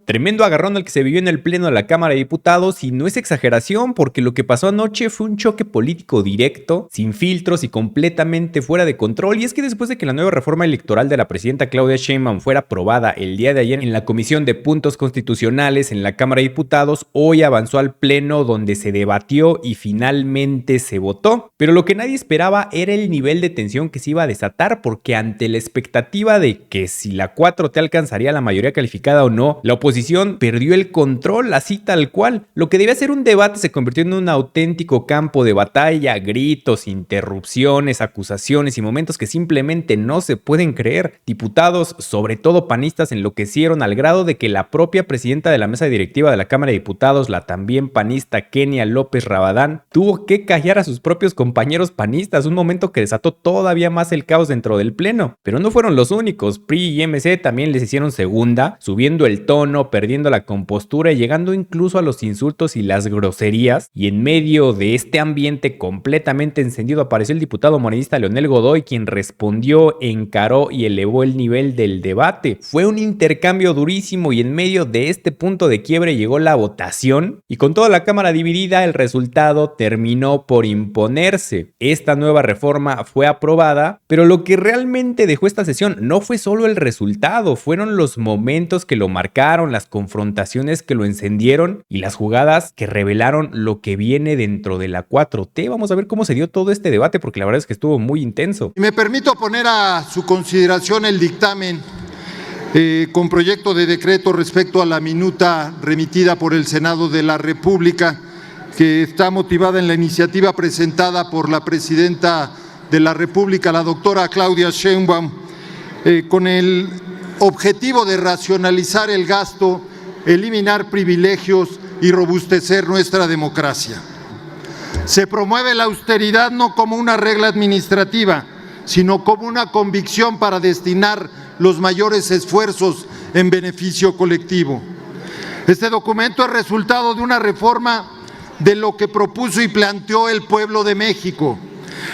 Tremendo agarrón el que se vivió en el pleno de la Cámara de Diputados, y no es exageración, porque lo que pasó anoche fue un choque político directo, sin filtros y completamente fuera de control. Y es que después de que la nueva reforma electoral de la presidenta Claudia Sheinbaum fuera aprobada el día de ayer en la Comisión de Puntos Constitucionales en la Cámara de Diputados, hoy avanzó al pleno donde se debatió y finalmente se votó. Pero lo que nadie esperaba era el nivel de tensión que se iba a desatar, porque ante la expectativa de que si la 4T alcanzaría la mayoría calificada o no, la oposición perdió el control, así tal cual. Lo que debía ser un debate se convirtió en un auténtico campo de batalla, gritos, interrupciones, acusaciones y momentos que simplemente no se pueden creer. Diputados, sobre todo panistas, enloquecieron al grado de que la propia presidenta de la mesa directiva de la Cámara de Diputados, la también panista Kenia López Rabadán, tuvo que callar a sus propios compañeros panistas, un momento que desató todavía más el caos dentro del pleno. Pero no fueron los únicos. PRI y MC también les hicieron segunda, subiendo el tono, perdiendo la compostura y llegando incluso a los insultos y las groserías. Y en medio de este ambiente completamente encendido apareció el diputado morenista Leonel Godoy, quien respondió, encaró y elevó el nivel del debate. Fue un intercambio durísimo, y en medio de este punto de quiebre llegó la votación, y con toda la Cámara dividida, el resultado terminó por imponerse. Esta nueva reforma fue aprobada, pero lo que realmente dejó esta sesión no fue solo el resultado, fueron los momentos que lo marcaron, las confrontaciones que lo encendieron y las jugadas que revelaron lo que viene dentro de la 4T. Vamos a ver cómo se dio todo este debate, porque la verdad es que estuvo muy intenso. Me permito poner a su consideración el dictamen con proyecto de decreto respecto a la minuta remitida por el Senado de la República, que está motivada en la iniciativa presentada por la presidenta de la República, la doctora Claudia Sheinbaum, con el objetivo de racionalizar el gasto, eliminar privilegios y robustecer nuestra democracia. Se promueve la austeridad no como una regla administrativa, sino como una convicción para destinar los mayores esfuerzos en beneficio colectivo. Este documento es resultado de una reforma de lo que propuso y planteó el pueblo de México.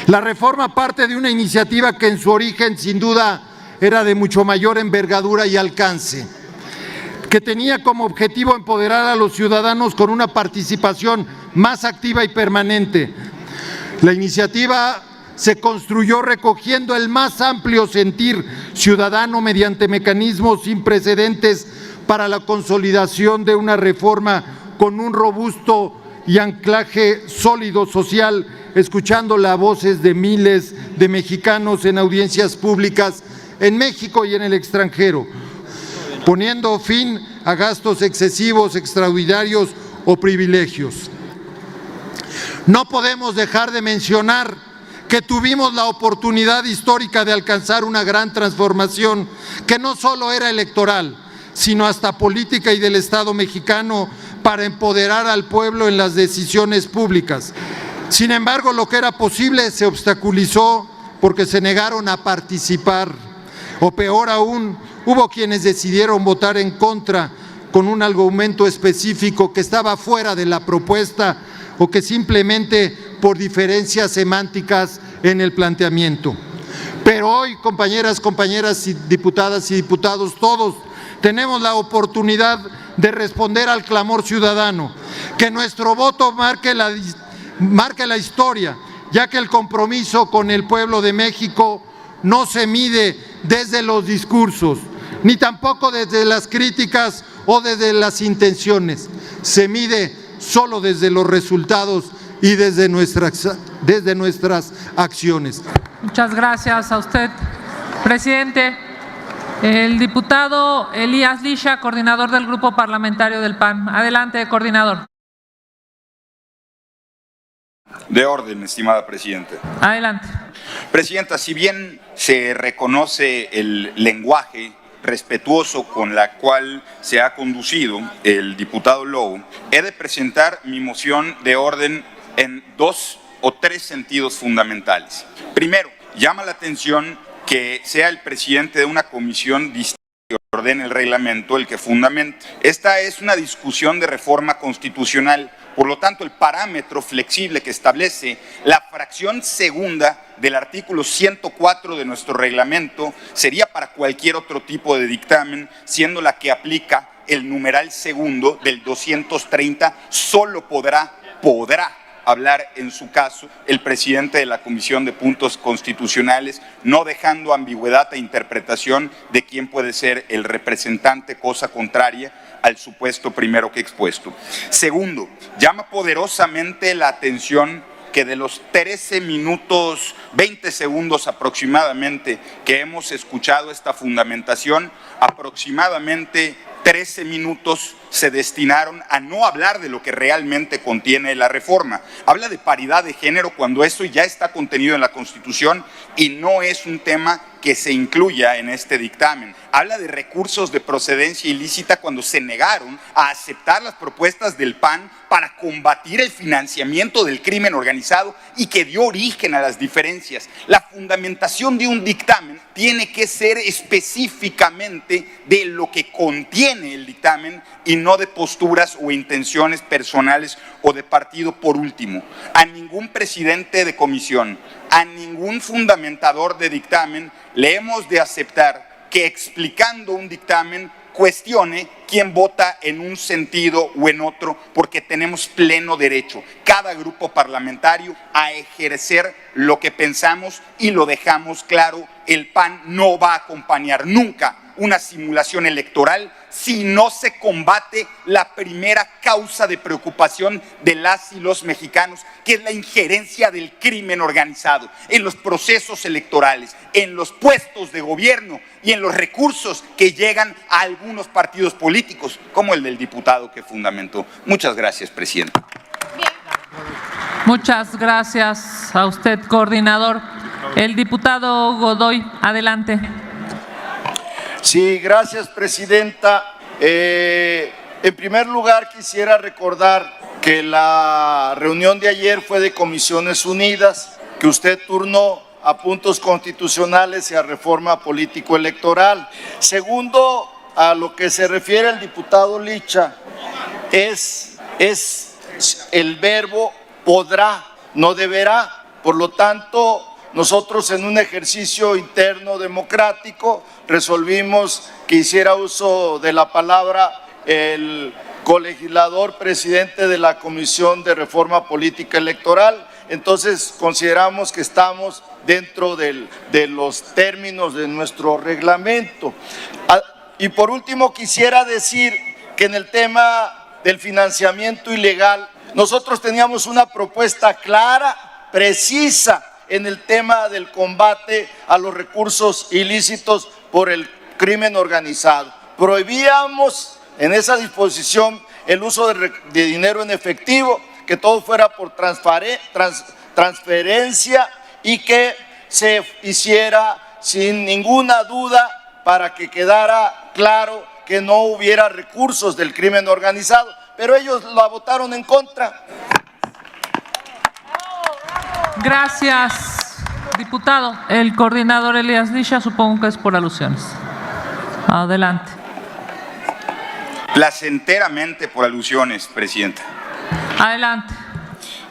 La reforma parte de una iniciativa que en su origen, sin duda, era de mucho mayor envergadura y alcance, que tenía como objetivo empoderar a los ciudadanos con una participación más activa y permanente. La iniciativa se construyó recogiendo el más amplio sentir ciudadano mediante mecanismos sin precedentes para la consolidación de una reforma con un robusto y anclaje sólido social, escuchando las voces de miles de mexicanos en audiencias públicas en México y en el extranjero, poniendo fin a gastos excesivos, extraordinarios o privilegios. No podemos dejar de mencionar que tuvimos la oportunidad histórica de alcanzar una gran transformación que no solo era electoral, sino hasta política y del Estado mexicano, para empoderar al pueblo en las decisiones públicas. Sin embargo, lo que era posible se obstaculizó porque se negaron a participar. O peor aún, hubo quienes decidieron votar en contra con un argumento específico que estaba fuera de la propuesta, o que simplemente por diferencias semánticas en el planteamiento. Pero hoy, compañeras y diputados, todos tenemos la oportunidad de responder al clamor ciudadano, que nuestro voto marque la historia, ya que el compromiso con el pueblo de México no se mide desde los discursos, ni tampoco desde las críticas o desde las intenciones. Se mide solo desde los resultados y desde nuestras acciones. Muchas gracias a usted, presidente. El diputado Elías Lisha, coordinador del Grupo Parlamentario del PAN. Adelante, coordinador. De orden, estimada presidenta. Adelante. Presidenta, si bien se reconoce el lenguaje respetuoso con la cual se ha conducido el diputado Lobo, he de presentar mi moción de orden en 2 o 3 sentidos fundamentales. Primero, llama la atención que sea el presidente de una comisión distinta que ordene el reglamento el que fundamente. Esta es una discusión de reforma constitucional. Por lo tanto, el parámetro flexible que establece la fracción segunda del artículo 104 de nuestro reglamento sería para cualquier otro tipo de dictamen, siendo la que aplica el numeral segundo del 230, solo podrá hablar en su caso el presidente de la Comisión de Puntos Constitucionales, no dejando ambigüedad e interpretación de quién puede ser el representante, cosa contraria al supuesto primero que he expuesto. Segundo, llama poderosamente la atención que de los 13 minutos, 20 segundos aproximadamente que hemos escuchado esta fundamentación, aproximadamente 13 minutos se destinaron a no hablar de lo que realmente contiene la reforma. Habla de paridad de género cuando eso ya está contenido en la Constitución y no es un tema que se incluya en este dictamen. Habla de recursos de procedencia ilícita cuando se negaron a aceptar las propuestas del PAN para combatir el financiamiento del crimen organizado y que dio origen a las diferencias. La fundamentación de un dictamen tiene que ser específicamente de lo que contiene el dictamen y no de posturas o intenciones personales o de partido. Por último, a ningún presidente de comisión, a ningún fundamentador de dictamen le hemos de aceptar que explicando un dictamen cuestione quién vota en un sentido o en otro, porque tenemos pleno derecho, cada grupo parlamentario, a ejercer lo que pensamos y lo dejamos claro. El PAN no va a acompañar nunca una simulación electoral si no se combate la primera causa de preocupación de las y los mexicanos, que es la injerencia del crimen organizado en los procesos electorales, en los puestos de gobierno y en los recursos que llegan a algunos partidos políticos, como el del diputado que fundamentó. Muchas gracias, presidente. Muchas gracias a usted, coordinador. El diputado Godoy, adelante. Sí, gracias, presidenta. En primer lugar, quisiera recordar que la reunión de ayer fue de Comisiones Unidas, que usted turnó a puntos constitucionales y a reforma político-electoral. Segundo, a lo que se refiere el diputado Licha, es el verbo podrá, no deberá. Por lo tanto, nosotros en un ejercicio interno democrático resolvimos que hiciera uso de la palabra el colegislador presidente de la Comisión de Reforma Política Electoral. Entonces consideramos que estamos dentro de los términos de nuestro reglamento. Y por último quisiera decir que en el tema del financiamiento ilegal, nosotros teníamos una propuesta clara, precisa, en el tema del combate a los recursos ilícitos por el crimen organizado. Prohibíamos en esa disposición el uso de dinero en efectivo, que todo fuera por transferencia y que se hiciera sin ninguna duda para que quedara claro que no hubiera recursos del crimen organizado. Pero ellos la votaron en contra. Gracias, diputado. El coordinador Elías Licha, supongo que es por alusiones. Adelante. Placenteramente por alusiones, presidenta. Adelante.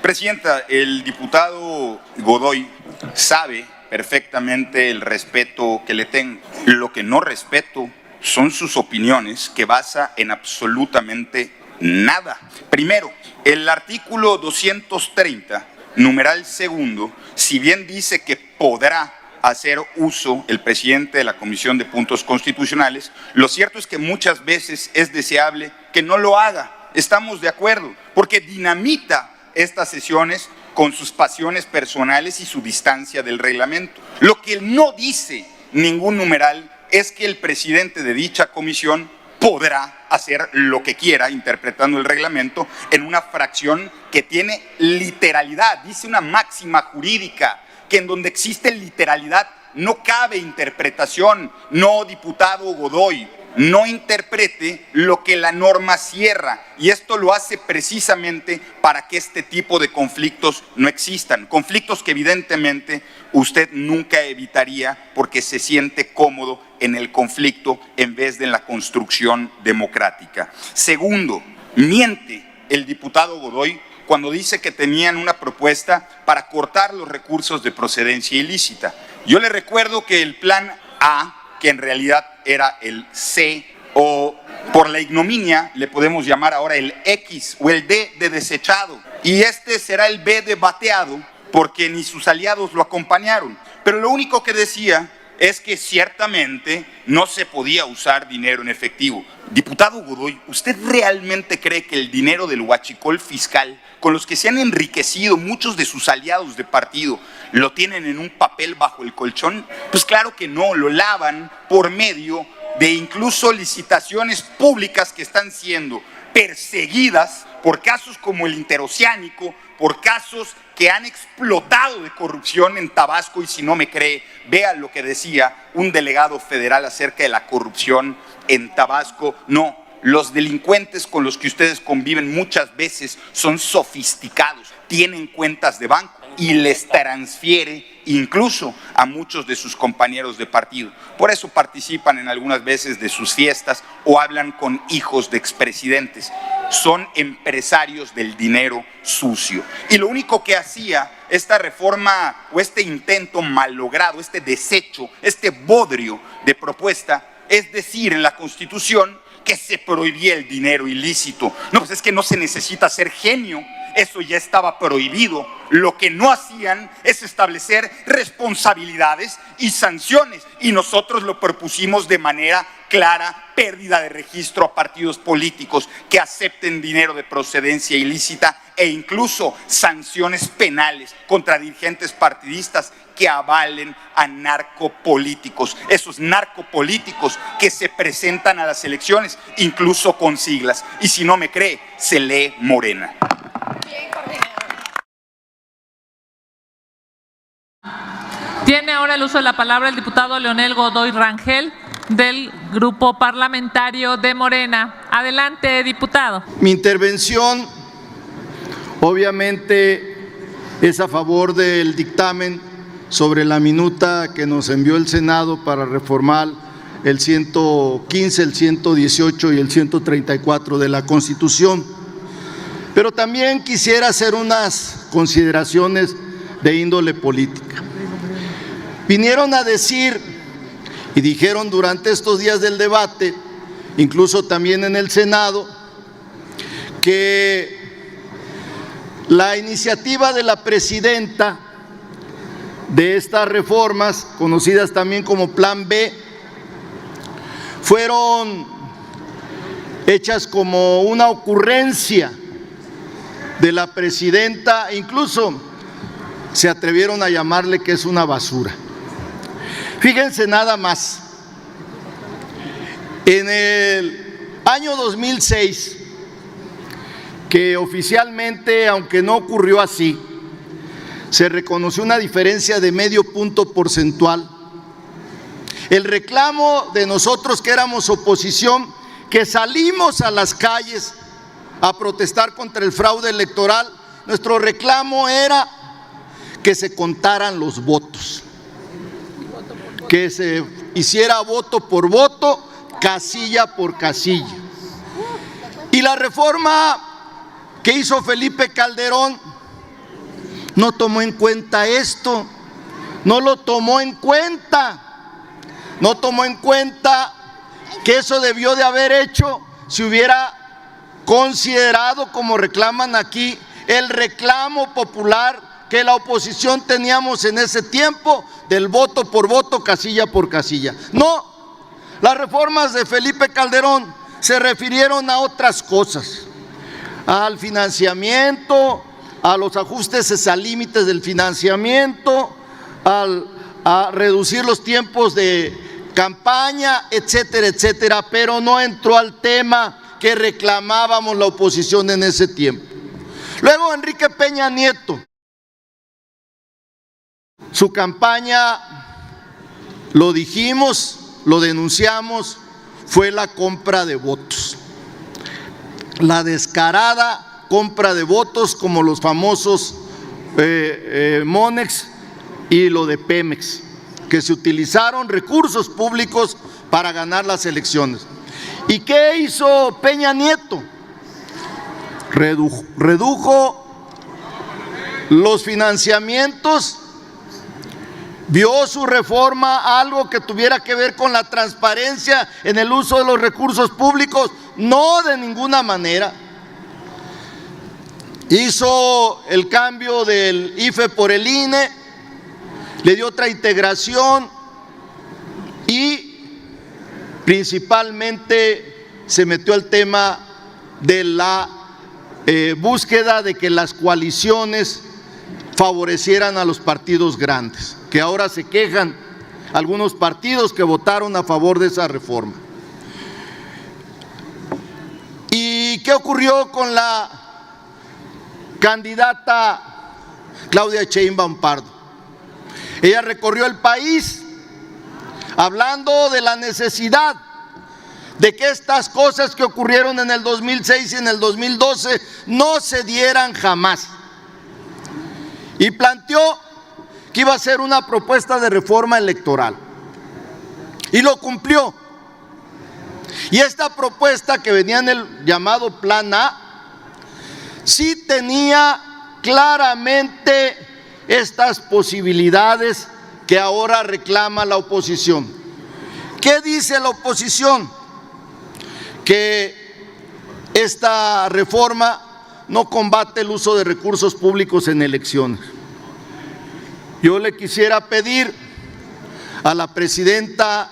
Presidenta, el diputado Godoy sabe perfectamente el respeto que le tengo. Lo que no respeto son sus opiniones que basa en absolutamente nada. Primero, el artículo 230, numeral segundo, si bien dice que podrá hacer uso el presidente de la Comisión de Puntos Constitucionales, lo cierto es que muchas veces es deseable que no lo haga. Estamos de acuerdo, porque dinamita estas sesiones con sus pasiones personales y su distancia del reglamento. Lo que no dice ningún numeral es que el presidente de dicha comisión podrá hacer lo que quiera, interpretando el reglamento, en una fracción que tiene literalidad. Dice una máxima jurídica que en donde existe literalidad no cabe interpretación. No, diputado Godoy, no interprete lo que la norma cierra, y esto lo hace precisamente para que este tipo de conflictos no existan, conflictos que evidentemente usted nunca evitaría porque se siente cómodo en el conflicto en vez de en la construcción democrática. Segundo, miente el diputado Godoy cuando dice que tenían una propuesta para cortar los recursos de procedencia ilícita. Yo le recuerdo que el plan A, que en realidad era el C o Por la ignominia le podemos llamar ahora el X o el D de desechado. Y este será el B de bateado porque ni sus aliados lo acompañaron. Pero lo único que decía es que ciertamente no se podía usar dinero en efectivo. Diputado Godoy, ¿usted realmente cree que el dinero del huachicol fiscal, con los que se han enriquecido muchos de sus aliados de partido, lo tienen en un papel bajo el colchón? Pues claro que no, lo lavan por medio de incluso licitaciones públicas que están siendo perseguidas por casos como el interoceánico, por casos que han explotado de corrupción en Tabasco. Y si no me cree, vea lo que decía un delegado federal acerca de la corrupción en Tabasco. No, los delincuentes con los que ustedes conviven muchas veces son sofisticados, tienen cuentas de banco y les transfiere incluso a muchos de sus compañeros de partido. Por eso participan en algunas veces de sus fiestas o hablan con hijos de expresidentes. Son empresarios del dinero sucio. Y lo único que hacía esta reforma o este intento malogrado, este desecho, este bodrio de propuesta, es decir en la Constitución que se prohibía el dinero ilícito. No, pues es que no se necesita ser genio. Eso ya estaba prohibido. Lo que no hacían es establecer responsabilidades y sanciones. Y nosotros lo propusimos de manera clara: pérdida de registro a partidos políticos que acepten dinero de procedencia ilícita e incluso sanciones penales contra dirigentes partidistas que avalen a narcopolíticos. Esos narcopolíticos que se presentan a las elecciones incluso con siglas. Y si no me cree, se lee Morena. Tiene ahora el uso de la palabra el diputado Leonel Godoy Rangel, del Grupo Parlamentario de Morena. Adelante, diputado. Mi intervención, obviamente, es a favor del dictamen sobre la minuta que nos envió el Senado para reformar el 115, el 118 y el 134 de la Constitución. Pero también quisiera hacer unas consideraciones de índole política. Vinieron a decir y dijeron durante estos días del debate, incluso también en el Senado, que la iniciativa de la presidenta de estas reformas, conocidas también como Plan B, fueron hechas como una ocurrencia de la presidenta. Incluso se atrevieron a llamarle que es una basura. Fíjense nada más, en el año 2006, que oficialmente, aunque no ocurrió así, se reconoció una diferencia de medio punto porcentual. El reclamo de nosotros que éramos oposición, que salimos a las calles a protestar contra el fraude electoral, nuestro reclamo era que se contaran los votos, que se hiciera voto por voto, casilla por casilla. Y la reforma que hizo Felipe Calderón no tomó en cuenta esto, no lo tomó en cuenta, no tomó en cuenta que eso debió de haber hecho si hubiera considerado, como reclaman aquí, el reclamo popular que la oposición teníamos en ese tiempo del voto por voto, casilla por casilla. No, las reformas de Felipe Calderón se refirieron a otras cosas, al financiamiento, a los ajustes a límites del financiamiento, a reducir los tiempos de campaña, etcétera, etcétera, pero no entró al tema que reclamábamos la oposición en ese tiempo. Luego Enrique Peña Nieto, su campaña, lo dijimos, lo denunciamos, fue la compra de votos, la descarada compra de votos, como los famosos Monex y lo de Pemex, que se utilizaron recursos públicos para ganar las elecciones. ¿Y qué hizo Peña Nieto? Redujo los financiamientos ¿Vio su reforma algo que tuviera que ver con la transparencia en el uso de los recursos públicos? No, de ninguna manera. Hizo el cambio del IFE por el INE, le dio otra integración y principalmente se metió al tema de la búsqueda de que las coaliciones favorecieran a los partidos grandes, que ahora se quejan algunos partidos que votaron a favor de esa reforma. ¿Y qué ocurrió con la candidata Claudia Sheinbaum Pardo? Ella recorrió el país hablando de la necesidad de que estas cosas que ocurrieron en el 2006 y en el 2012 no se dieran jamás. Y planteó que iba a ser una propuesta de reforma electoral. Y lo cumplió. Y esta propuesta que venía en el llamado Plan A, sí tenía claramente estas posibilidades que ahora reclama la oposición. ¿Qué dice la oposición? Que esta reforma no combate el uso de recursos públicos en elecciones. Yo le quisiera pedir a la presidenta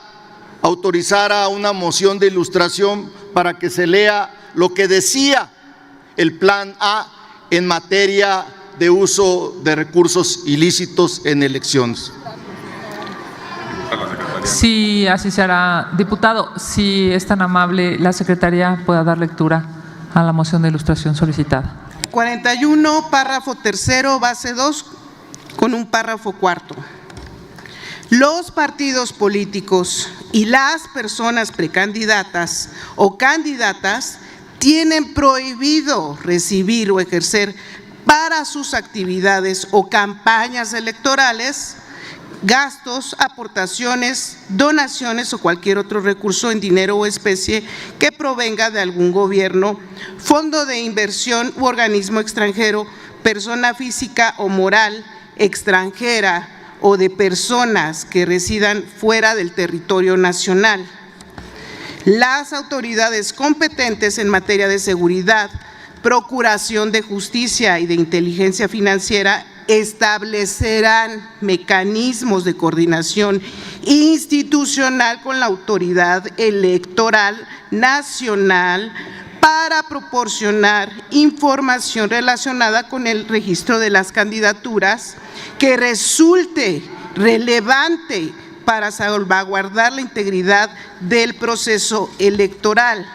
autorizara una moción de ilustración para que se lea lo que decía el Plan A en materia de uso de recursos ilícitos en elecciones. Sí, así se hará. Diputado, si es tan amable, la Secretaría pueda dar lectura a la moción de ilustración solicitada. 41, párrafo tercero, base 2, con un párrafo cuarto. Los partidos políticos y las personas precandidatas o candidatas tienen prohibido recibir o ejercer para sus actividades o campañas electorales gastos, aportaciones, donaciones o cualquier otro recurso en dinero o especie que provenga de algún gobierno, fondo de inversión u organismo extranjero, persona física o moral extranjera o de personas que residan fuera del territorio nacional. Las autoridades competentes en materia de seguridad, procuración de justicia y de inteligencia financiera establecerán mecanismos de coordinación institucional con la autoridad electoral nacional para proporcionar información relacionada con el registro de las candidaturas que resulte relevante para salvaguardar la integridad del proceso electoral.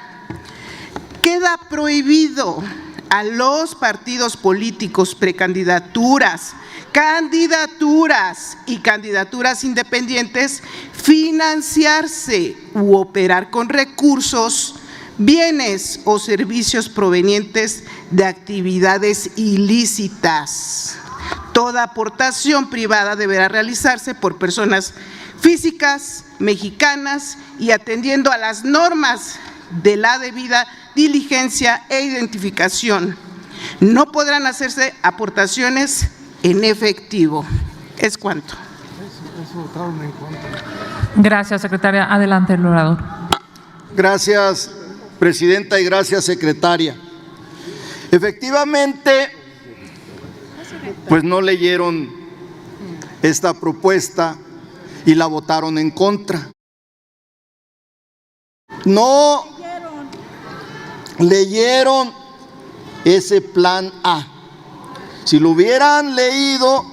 Queda prohibido a los partidos políticos, precandidaturas, candidaturas y candidaturas independientes financiarse u operar con recursos, bienes o servicios provenientes de actividades ilícitas. Toda aportación privada deberá realizarse por personas físicas mexicanas y atendiendo a las normas de la debida diligencia e identificación. No podrán hacerse aportaciones en efectivo. Es cuanto. Gracias, secretaria. Adelante, el orador. Gracias, presidenta, y gracias, secretaria. Efectivamente, pues no leyeron esta propuesta y la votaron en contra. No leyeron ese Plan A. Si lo hubieran leído,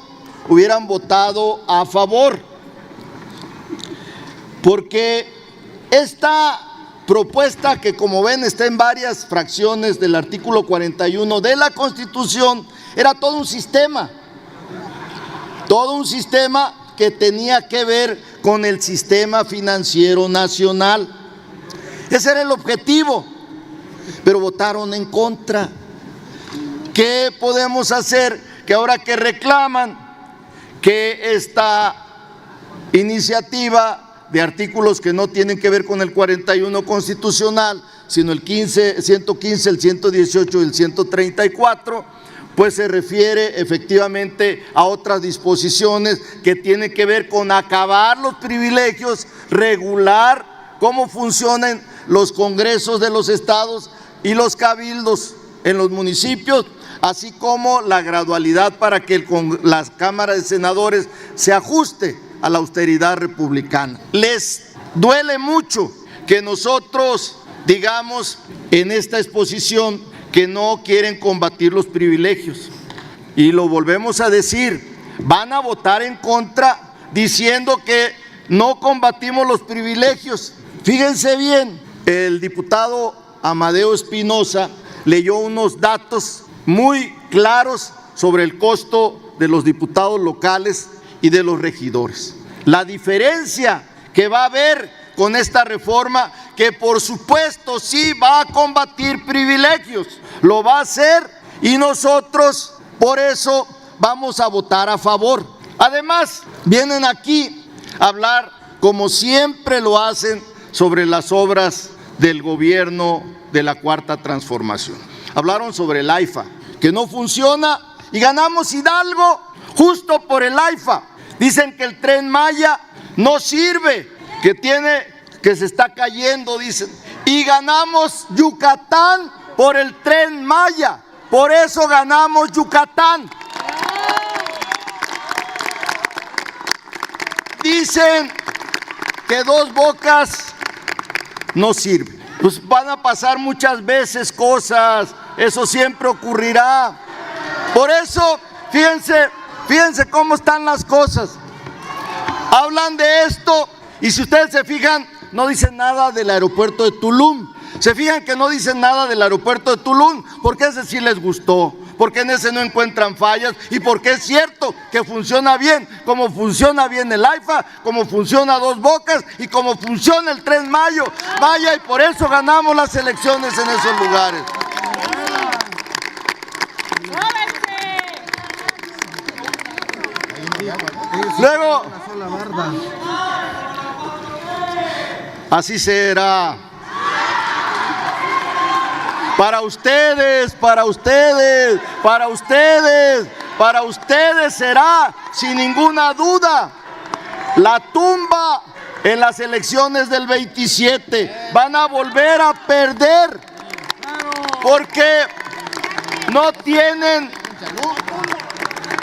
hubieran votado a favor. Porque esta propuesta, que como ven está en varias fracciones del artículo 41 de la Constitución, era todo un sistema que tenía que ver con el sistema financiero nacional. Ese era el objetivo, pero votaron en contra. ¿Qué podemos hacer? Que ahora que reclaman que esta iniciativa de artículos que no tienen que ver con el 41 constitucional, sino el 115, el 118 y el 134, pues se refiere efectivamente a otras disposiciones que tienen que ver con acabar los privilegios, regular cómo funcionan los congresos de los estados y los cabildos en los municipios, así como la gradualidad para que la Cámara de Senadores se ajuste a la austeridad republicana. Les duele mucho que nosotros digamos en esta exposición que no quieren combatir los privilegios. Y lo volvemos a decir, van a votar en contra diciendo que no combatimos los privilegios. Fíjense bien, el diputado Amadeo Espinosa leyó unos datos muy claros sobre el costo de los diputados locales y de los regidores. La diferencia que va a haber con esta reforma, que por supuesto sí va a combatir privilegios, lo va a hacer y nosotros por eso vamos a votar a favor. Además, vienen aquí a hablar, como siempre lo hacen, sobre las obras del gobierno de la Cuarta Transformación. Hablaron sobre el AIFA, que no funciona, y ganamos Hidalgo justo por el AIFA. Dicen que el Tren Maya no sirve, que se está cayendo, dicen, y ganamos Yucatán por el Tren Maya. Por eso ganamos Yucatán. Dicen que Dos Bocas no sirve. Pues van a pasar muchas veces cosas, eso siempre ocurrirá. Por eso, fíjense cómo están las cosas. Hablan de esto y si ustedes se fijan, no dicen nada del aeropuerto de Tulum. Se fijan que no dicen nada del aeropuerto de Tulum, porque ese sí les gustó, porque en ese no encuentran fallas y porque es cierto que funciona bien, como funciona bien el AIFA, como funciona Dos Bocas y como funciona el Tren Maya, y por eso ganamos las elecciones en esos lugares. Luego, así será. Para ustedes será, sin ninguna duda, la tumba en las elecciones del 27. Van a volver a perder porque no tienen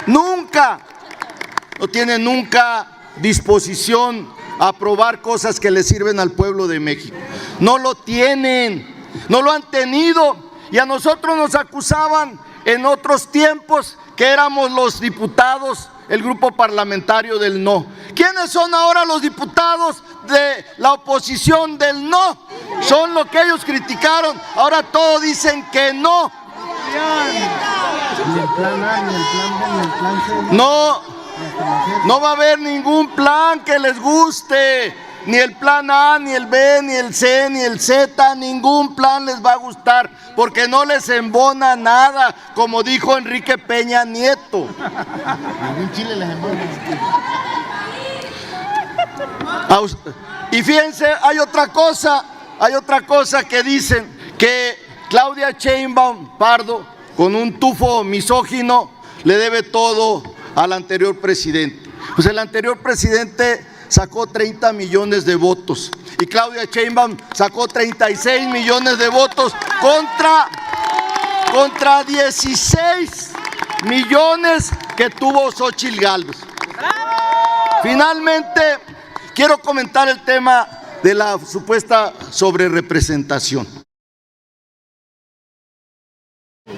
nunca disposición a aprobar cosas que le sirven al pueblo de México. No lo tienen. No lo han tenido y a nosotros nos acusaban en otros tiempos que éramos los diputados, el grupo parlamentario del no. ¿Quiénes son ahora los diputados de la oposición del no? Son lo que ellos criticaron, ahora todos dicen que no. No va a haber ningún plan que les guste. Ni el plan A, ni el B, ni el C, ni el Z, ningún plan les va a gustar, porque no les embona nada, como dijo Enrique Peña Nieto. Ningún chile les embona. Y fíjense, hay otra cosa que dicen, que Claudia Sheinbaum Pardo, con un tufo misógino, le debe todo al anterior presidente. Pues el anterior presidente sacó 30 millones de votos y Claudia Sheinbaum sacó 36 millones de votos contra 16 millones que tuvo Xóchitl Gálvez. Finalmente, quiero comentar el tema de la supuesta sobrerepresentación.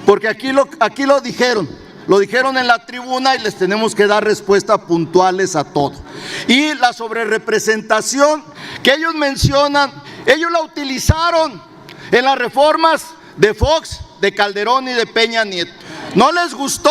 Porque aquí lo dijeron. Lo dijeron en la tribuna y les tenemos que dar respuestas puntuales a todo. Y la sobrerepresentación que ellos mencionan, ellos la utilizaron en las reformas de Fox, de Calderón y de Peña Nieto. No les gustó,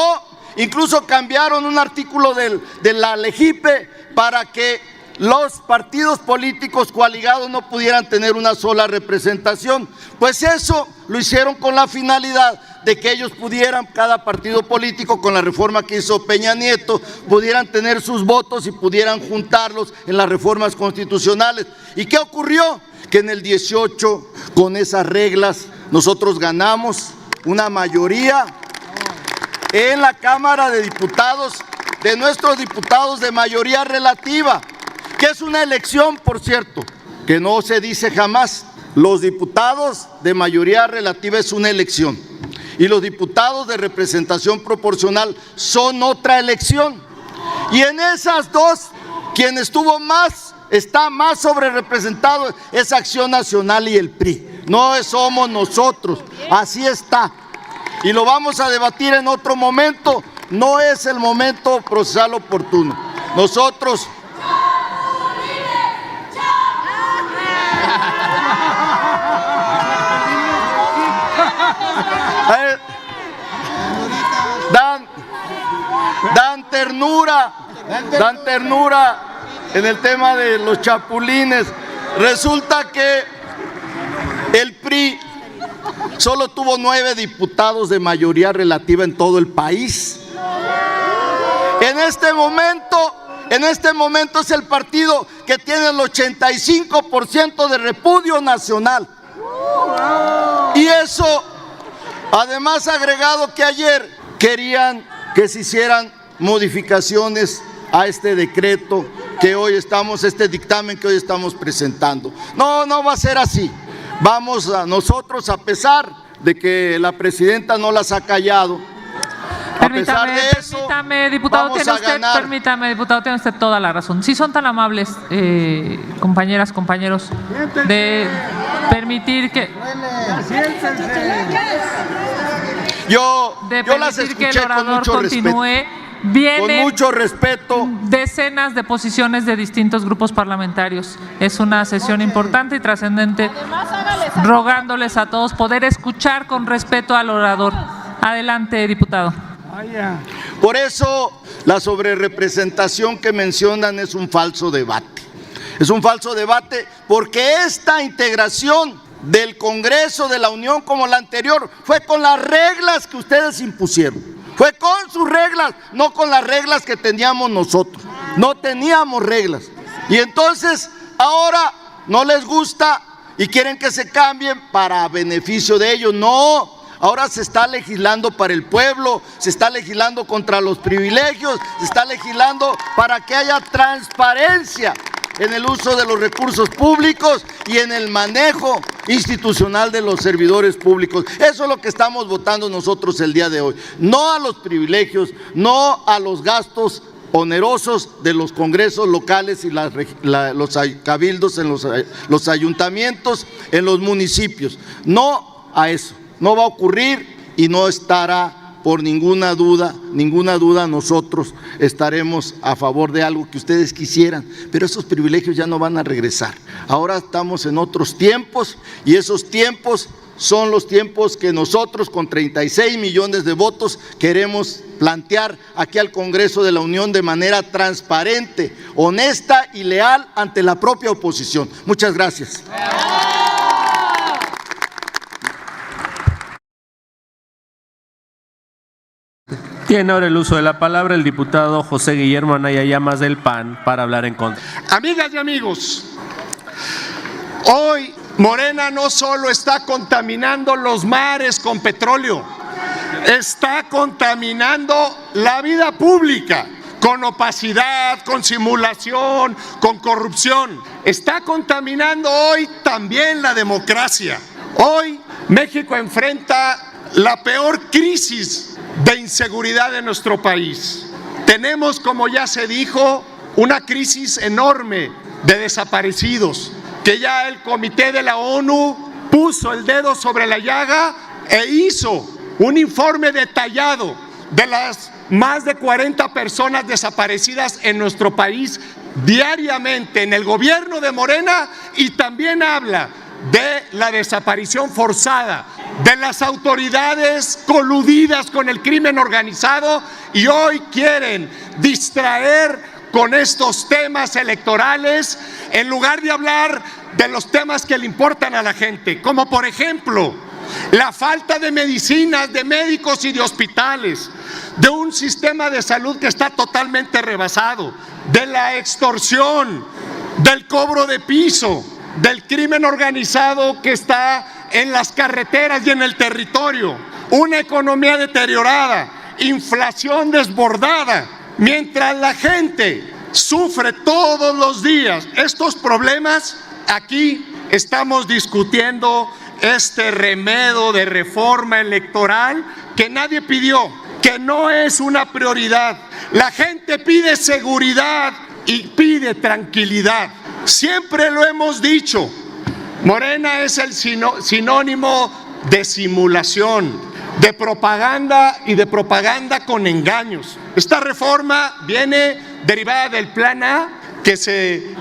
incluso cambiaron un artículo de la LEGIPE para que los partidos políticos coaligados no pudieran tener una sola representación. Pues eso lo hicieron con la finalidad de que ellos pudieran, cada partido político, con la reforma que hizo Peña Nieto, pudieran tener sus votos y pudieran juntarlos en las reformas constitucionales. ¿Y qué ocurrió? Que en el 18, con esas reglas, nosotros ganamos una mayoría en la Cámara de Diputados de nuestros diputados de mayoría relativa, que es una elección, por cierto, que no se dice jamás. Los diputados de mayoría relativa es una elección y los diputados de representación proporcional son otra elección. Y en esas dos, quien está más sobre representado es Acción Nacional y el PRI. No somos nosotros, así está. Y lo vamos a debatir en otro momento, no es el momento procesal oportuno. Nosotros... Dan ternura en el tema de los chapulines. Resulta que el PRI solo tuvo 9 diputados de mayoría relativa en todo el país. En este momento es el partido que tiene el 85% de repudio nacional. Y eso, además, agregado que ayer querían que se hicieran modificaciones a este decreto que hoy estamos, este dictamen que hoy estamos presentando. No va a ser así. Vamos nosotros, a pesar de que la presidenta no las ha callado, Permítame, diputado, tiene usted toda la razón. Si son tan amables, compañeras, compañeros, de permitir que... Yo las escuché con mucho respeto. Con mucho respeto. Decenas de posiciones de distintos grupos parlamentarios. Es una sesión importante y trascendente, rogándoles a todos poder escuchar con respeto al orador. Adelante, diputado. Por eso la sobrerepresentación que mencionan es un falso debate. Es un falso debate porque esta integración del Congreso de la Unión como la anterior fue con las reglas que ustedes impusieron. Fue con sus reglas, no con las reglas que teníamos nosotros. No teníamos reglas. Y entonces ahora no les gusta y quieren que se cambien para beneficio de ellos. No. Ahora se está legislando para el pueblo, se está legislando contra los privilegios, se está legislando para que haya transparencia en el uso de los recursos públicos y en el manejo institucional de los servidores públicos. Eso es lo que estamos votando nosotros el día de hoy. No a los privilegios, no a los gastos onerosos de los congresos locales y los cabildos en los ayuntamientos, en los municipios. No a eso. No va a ocurrir y no estará por ninguna duda nosotros estaremos a favor de algo que ustedes quisieran, pero esos privilegios ya no van a regresar. Ahora estamos en otros tiempos y esos tiempos son los tiempos que nosotros con 36 millones de votos queremos plantear aquí al Congreso de la Unión de manera transparente, honesta y leal ante la propia oposición. Muchas gracias. Tiene ahora el uso de la palabra el diputado José Guillermo Anaya Llamas del PAN para hablar en contra. Amigas y amigos, hoy Morena no solo está contaminando los mares con petróleo, está contaminando la vida pública con opacidad, con simulación, con corrupción. Está contaminando hoy también la democracia. Hoy México enfrenta la peor crisis de inseguridad de nuestro país. Tenemos, como ya se dijo, una crisis enorme de desaparecidos, que ya el Comité de la ONU puso el dedo sobre la llaga e hizo un informe detallado de las más de 40 personas desaparecidas en nuestro país diariamente en el gobierno de Morena, y también habla de la desaparición forzada, de las autoridades coludidas con el crimen organizado, y hoy quieren distraer con estos temas electorales en lugar de hablar de los temas que le importan a la gente, como por ejemplo la falta de medicinas, de médicos y de hospitales, de un sistema de salud que está totalmente rebasado, de la extorsión, del cobro de piso, del crimen organizado que está en las carreteras y en el territorio, una economía deteriorada inflación desbordada, mientras la gente sufre todos los días estos problemas, aquí estamos discutiendo este remedio de reforma electoral que nadie pidió, que no es una prioridad. La gente pide seguridad y pide tranquilidad. Siempre lo hemos dicho, Morena es el sinónimo de simulación, de propaganda y de propaganda con engaños. Esta reforma viene derivada del Plan A que se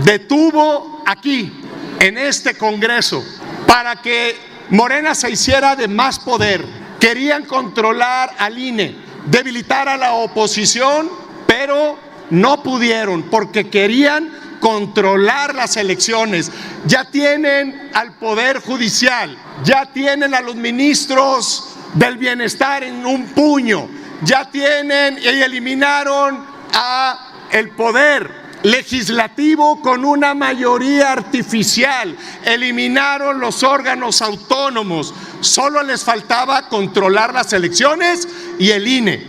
detuvo aquí, en este Congreso, para que Morena se hiciera de más poder. Querían controlar al INE, debilitar a la oposición, pero no pudieron porque querían controlar las elecciones. Ya tienen al Poder Judicial, ya tienen a los ministros del Bienestar en un puño, ya tienen y eliminaron a el Poder Legislativo con una mayoría artificial, eliminaron los órganos autónomos, solo les faltaba controlar las elecciones y el INE.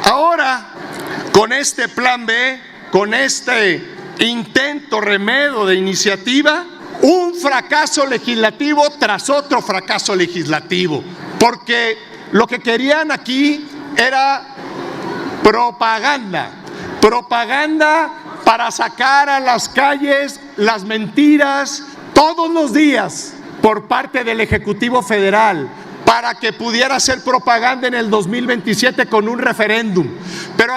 Ahora, con este plan B, con este intento remedio de iniciativa, un fracaso legislativo tras otro fracaso legislativo, porque lo que querían aquí era propaganda para sacar a las calles las mentiras todos los días por parte del Ejecutivo Federal, para que pudiera hacer propaganda en el 2027 con un referéndum. Pero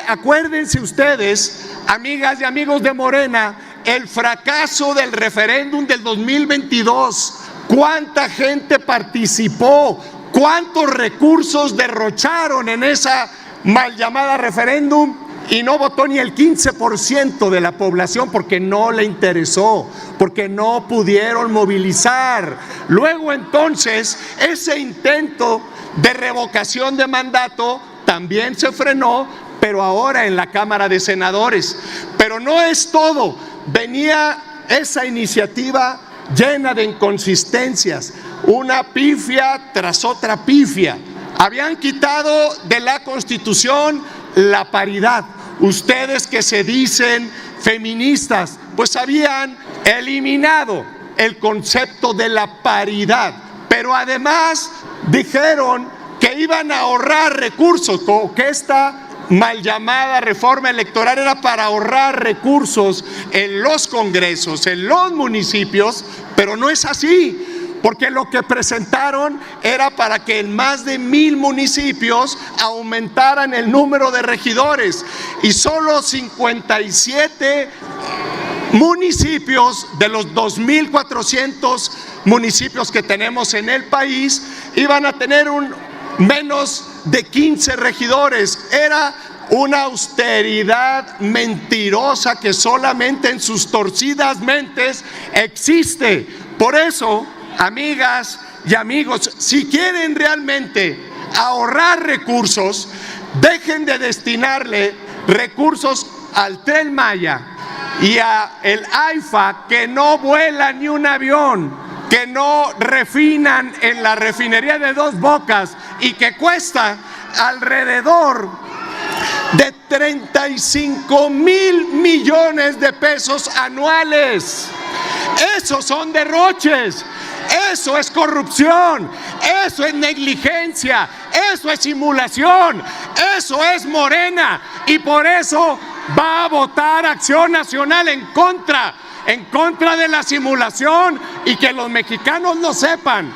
acuérdense ustedes, amigas y amigos de Morena, el fracaso del referéndum del 2022, cuánta gente participó, cuántos recursos derrocharon en esa mal llamada referéndum, y no votó ni el 15% de la población porque no le interesó, porque no pudieron movilizar. Luego entonces ese intento de revocación de mandato también se frenó, pero ahora en la Cámara de Senadores. Pero no es todo, venía esa iniciativa llena de inconsistencias, una pifia tras otra pifia. Habían quitado de la Constitución la paridad. Ustedes que se dicen feministas, pues habían eliminado el concepto de la paridad, pero además dijeron que iban a ahorrar recursos, que esta mal llamada reforma electoral era para ahorrar recursos en los congresos, en los municipios, pero no es así. Porque lo que presentaron era para que en más de 1,000 municipios aumentaran el número de regidores y solo 57 municipios de los 2,400 municipios que tenemos en el país iban a tener menos de 15 regidores. Era una austeridad mentirosa que solamente en sus torcidas mentes existe. Por eso, amigas y amigos, si quieren realmente ahorrar recursos, dejen de destinarle recursos al Tren Maya y a el AIFA, que no vuela ni un avión, que no refinan en la refinería de Dos Bocas y que cuesta alrededor de 35,000 millones de pesos anuales. Esos son derroches. Eso es corrupción, eso es negligencia, eso es simulación, eso es Morena, y por eso va a votar Acción Nacional en contra de la simulación, y que los mexicanos lo sepan.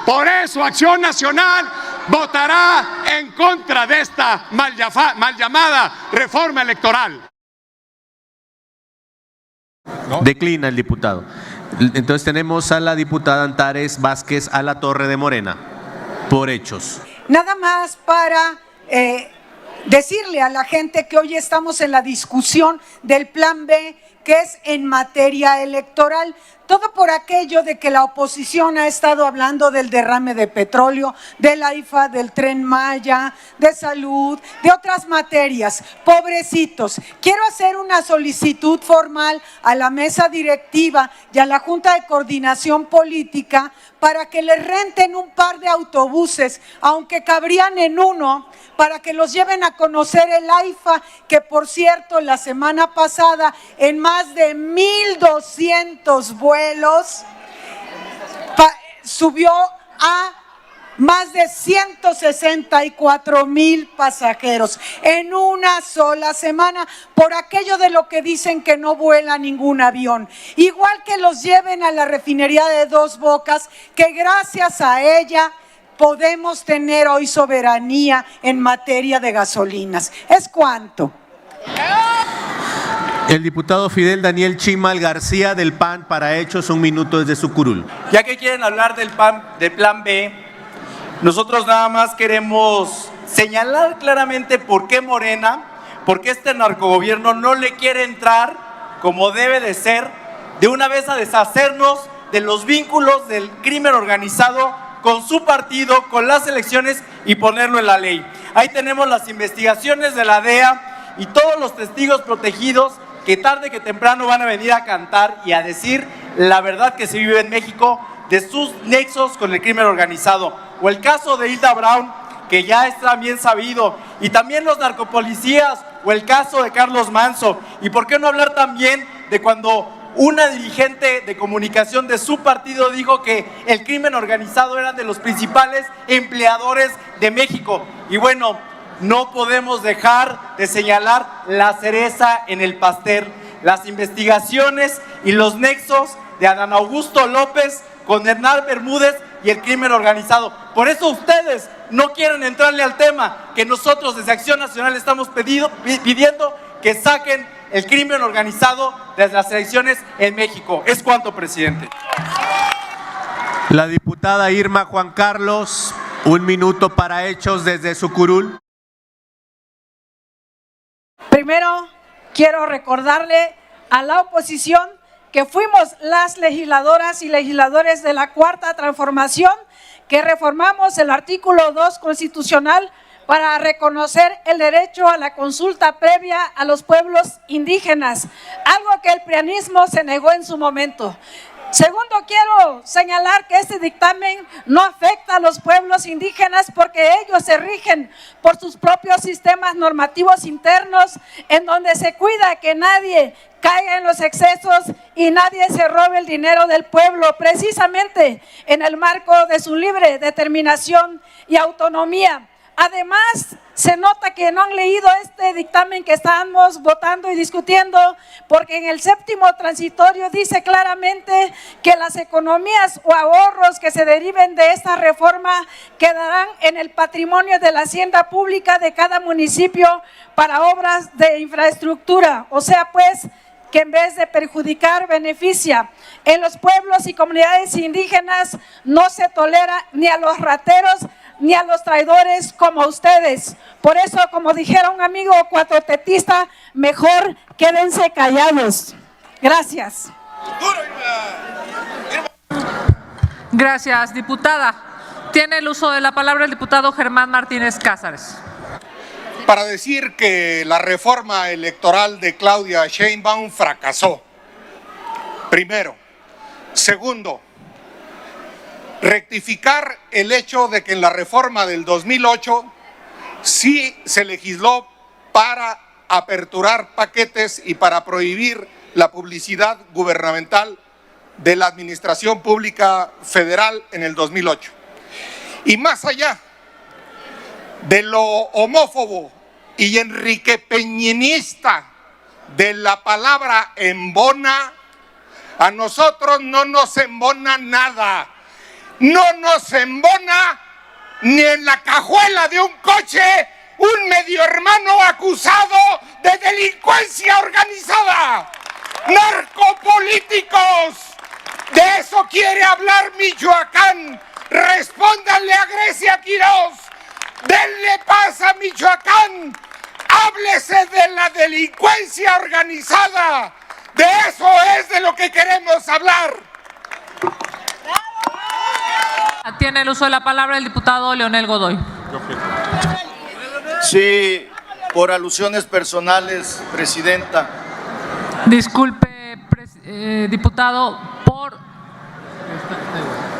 Por eso Acción Nacional votará en contra de esta mal llamada reforma electoral. Declina el diputado. Entonces tenemos a la diputada Antares Vázquez Alatorre de Morena, por hechos. Nada más para decirle a la gente que hoy estamos en la discusión del Plan B, que es en materia electoral. Todo por aquello de que la oposición ha estado hablando del derrame de petróleo, del AIFA, del Tren Maya, de salud, de otras materias. Pobrecitos, quiero hacer una solicitud formal a la mesa directiva y a la Junta de Coordinación Política para que les renten un par de autobuses, aunque cabrían en uno, para que los lleven a conocer el AIFA, que por cierto la semana pasada en más de 1,200 vuelos subió a más de 164,000 pasajeros en una sola semana, por aquello de lo que dicen que no vuela ningún avión. Igual que los lleven a la refinería de Dos Bocas, que gracias a ella podemos tener hoy soberanía en materia de gasolinas. ¿Es cuánto? El diputado Fidel Daniel Chimal García del PAN para Hechos, 1 minuto desde su curul. Ya que quieren hablar del Plan B, nosotros nada más queremos señalar claramente por qué Morena, por qué este narcogobierno no le quiere entrar como debe de ser, de una vez a deshacernos de los vínculos del crimen organizado con su partido, con las elecciones y ponerlo en la ley. Ahí tenemos las investigaciones de la DEA y todos los testigos protegidos que tarde que temprano van a venir a cantar y a decir la verdad que se vive en México de sus nexos con el crimen organizado. O el caso de Hilda Brown, que ya es también sabido, y también los narcopolicías, o el caso de Carlos Manso. Y por qué no hablar también de cuando una dirigente de comunicación de su partido dijo que el crimen organizado era de los principales empleadores de México. Y bueno, no podemos dejar de señalar la cereza en el pastel, las investigaciones y los nexos de Adán Augusto López con Hernán Bermúdez y el crimen organizado. Por eso ustedes no quieren entrarle al tema que nosotros desde Acción Nacional estamos pidiendo que saquen el crimen organizado desde las elecciones en México. ¿Es cuánto, presidente? La diputada Irma Juan Carlos, 1 minuto para Hechos desde su curul. Primero, quiero recordarle a la oposición que fuimos las legisladoras y legisladores de la Cuarta Transformación, que reformamos el artículo 2 constitucional para reconocer el derecho a la consulta previa a los pueblos indígenas, algo que el prianismo se negó en su momento. Segundo, quiero señalar que este dictamen no afecta a los pueblos indígenas porque ellos se rigen por sus propios sistemas normativos internos, en donde se cuida que nadie caiga en los excesos y nadie se robe el dinero del pueblo, precisamente en el marco de su libre determinación y autonomía. Además, se nota que no han leído este dictamen que estamos votando y discutiendo, porque en el 7º transitorio dice claramente que las economías o ahorros que se deriven de esta reforma quedarán en el patrimonio de la hacienda pública de cada municipio para obras de infraestructura. O sea, pues, que en vez de perjudicar, beneficia. En los pueblos y comunidades indígenas no se tolera ni a los rateros ni a los traidores como ustedes. Por eso, como dijera un amigo cuatrotetista, mejor quédense callados. Gracias. Gracias, diputada. Tiene el uso de la palabra el diputado Germán Martínez Cázares. Para decir que la reforma electoral de Claudia Sheinbaum fracasó. Primero. Segundo, rectificar el hecho de que en la reforma del 2008 sí se legisló para aperturar paquetes y para prohibir la publicidad gubernamental de la Administración Pública Federal en el 2008. Y más allá de lo homófobo y enriquepeñinista de la palabra embona, a nosotros no nos embona nada. No nos embona ni en la cajuela de un coche un medio hermano acusado de delincuencia organizada. ¡Narcopolíticos! De eso quiere hablar Michoacán. Respóndanle a Grecia Quiroz. Denle paz a Michoacán. háblese de la delincuencia organizada. De eso es de lo que queremos hablar. Tiene el uso de la palabra el diputado Leonel Godoy. Sí, por alusiones personales, presidenta. Disculpe, diputado,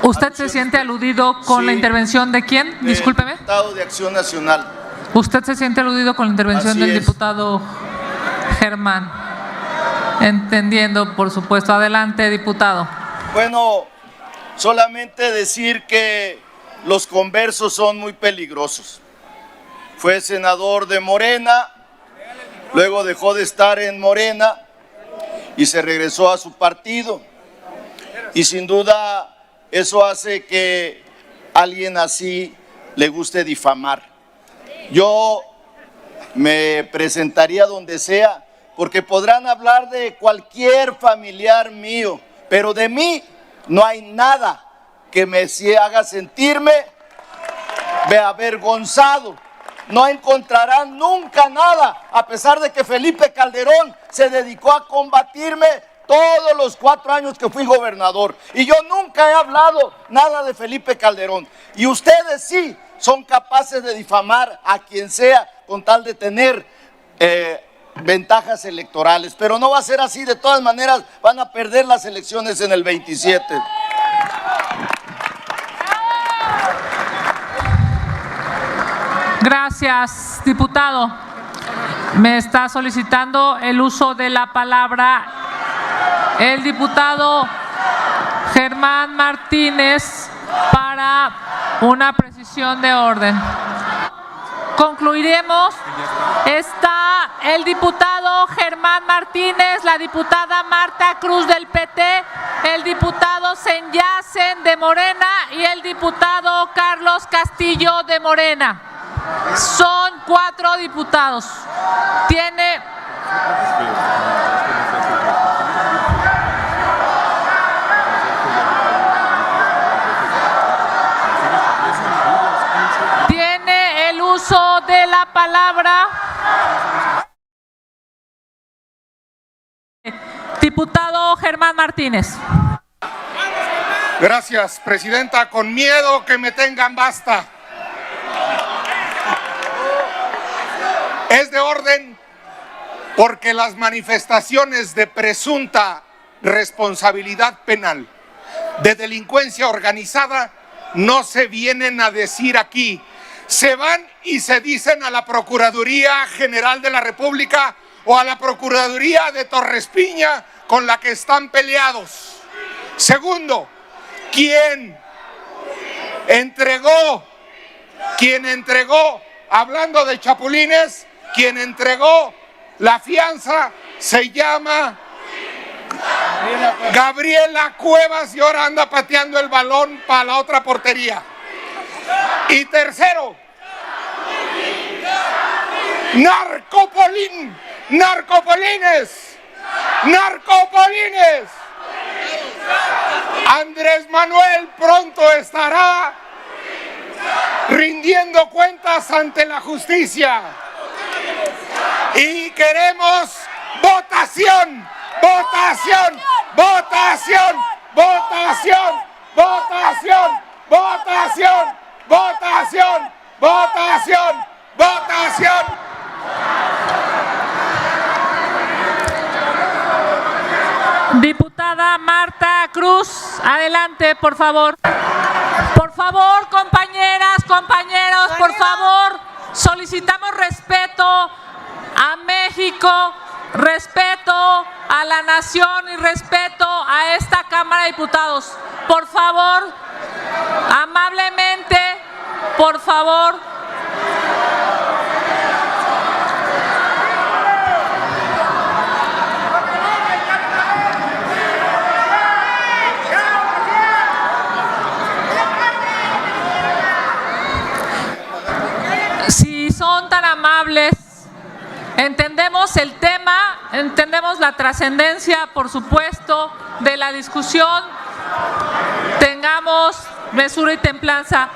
¿usted se siente aludido con la intervención de quién? Discúlpeme. Diputado de Acción Nacional. ¿Usted se siente aludido con la intervención del diputado Germán? Entendiendo, por supuesto. Adelante, diputado. Bueno, solamente decir que los conversos son muy peligrosos. Fue senador de Morena, luego dejó de estar en Morena y se regresó a su partido. Y sin duda eso hace que alguien así le guste difamar. Yo me presentaría donde sea, porque podrán hablar de cualquier familiar mío, pero de mí no hay nada que me haga sentirme avergonzado. No encontrarán nunca nada, a pesar de que Felipe Calderón se dedicó a combatirme todos los 4 años que fui gobernador. Y yo nunca he hablado nada de Felipe Calderón. Y ustedes sí son capaces de difamar a quien sea con tal de tener ventajas electorales. Pero no va a ser así, de todas maneras van a perder las elecciones en el 27. Gracias, diputado. Me está solicitando el uso de la palabra el diputado Germán Martínez para una precisión de orden. Concluiremos. Está el diputado Germán Martínez, la diputada Marta Cruz del PT, el diputado Senyacen de Morena y el diputado Carlos Castillo de Morena. Son 4 diputados. Tiene el uso de la palabra diputado Germán Martínez. Gracias, presidenta. Con miedo que me tengan, basta. Es de orden porque las manifestaciones de presunta responsabilidad penal, de delincuencia organizada, no se vienen a decir aquí. Se van y se dicen a la Procuraduría General de la República o a la Procuraduría de Torres Piña con la que están peleados. Segundo, quien entregó, hablando de chapulines, quien entregó la fianza se llama Gabriela Cuevas y ahora anda pateando el balón para la otra portería. Y tercero, narcopolines. Andrés Manuel pronto estará rindiendo cuentas ante la justicia. Y queremos votación. Diputada Marta Cruz, adelante, por favor. Por favor, compañeras, compañeros, por favor, solicitamos respeto a México, respeto a la nación y respeto a esta Cámara de Diputados. Por favor, amablemente, por favor. Si son tan amables, entendemos el tema, entendemos la trascendencia, por supuesto, de la discusión. Tengamos mesura y templanza.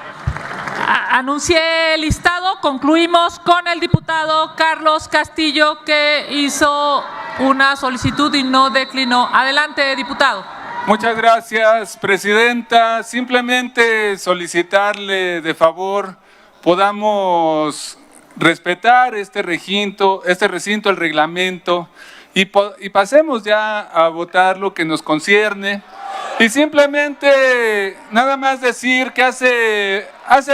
Anuncié el listado, concluimos con el diputado Carlos Castillo, que hizo una solicitud y no declinó. Adelante, diputado. Muchas gracias, presidenta. Simplemente solicitarle de favor podamos respetar este recinto, el reglamento, y pasemos ya a votar lo que nos concierne. Y simplemente nada más decir que hace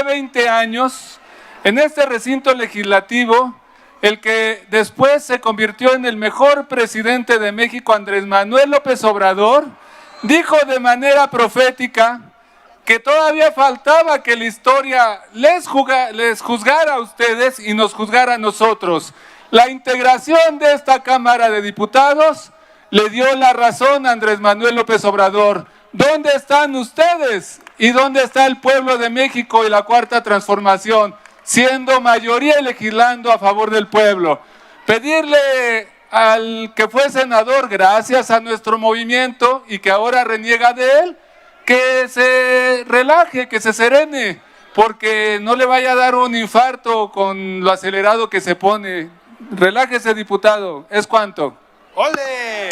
20 años, en este recinto legislativo, el que después se convirtió en el mejor presidente de México, Andrés Manuel López Obrador, dijo de manera profética que todavía faltaba que la historia les juzgara a ustedes y nos juzgara a nosotros. La integración de esta Cámara de Diputados le dio la razón a Andrés Manuel López Obrador. ¿Dónde están ustedes? ¿Y dónde está el pueblo de México y la Cuarta Transformación? Siendo mayoría y legislando a favor del pueblo. Pedirle al que fue senador, gracias a nuestro movimiento y que ahora reniega de él, que se relaje, que se serene, porque no le vaya a dar un infarto con lo acelerado que se pone. Relájese, diputado. ¿Es cuánto? ¡Ole!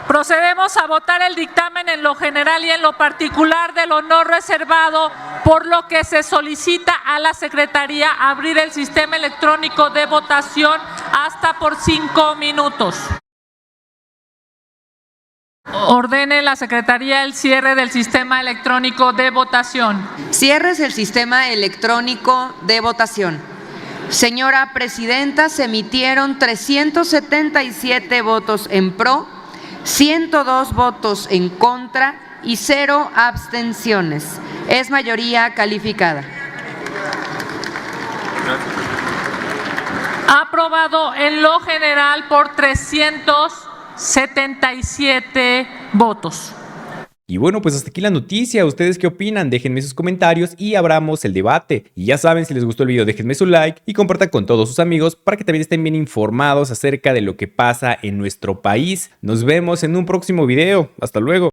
Procedemos a votar el dictamen en lo general y en lo particular de lo no reservado, por lo que se solicita a la Secretaría abrir el sistema electrónico de votación hasta por 5 minutos. Ordene la Secretaría el cierre del sistema electrónico de votación. Cierres el sistema electrónico de votación. Señora Presidenta, se emitieron 377 votos en pro, 102 votos en contra y 0 abstenciones. Es mayoría calificada. Aprobado en lo general por 377 votos. Y bueno, pues hasta aquí la noticia. ¿Ustedes qué opinan? Déjenme sus comentarios y abramos el debate. Y ya saben, si les gustó el video, déjenme su like y compartan con todos sus amigos para que también estén bien informados acerca de lo que pasa en nuestro país. Nos vemos en un próximo video. Hasta luego.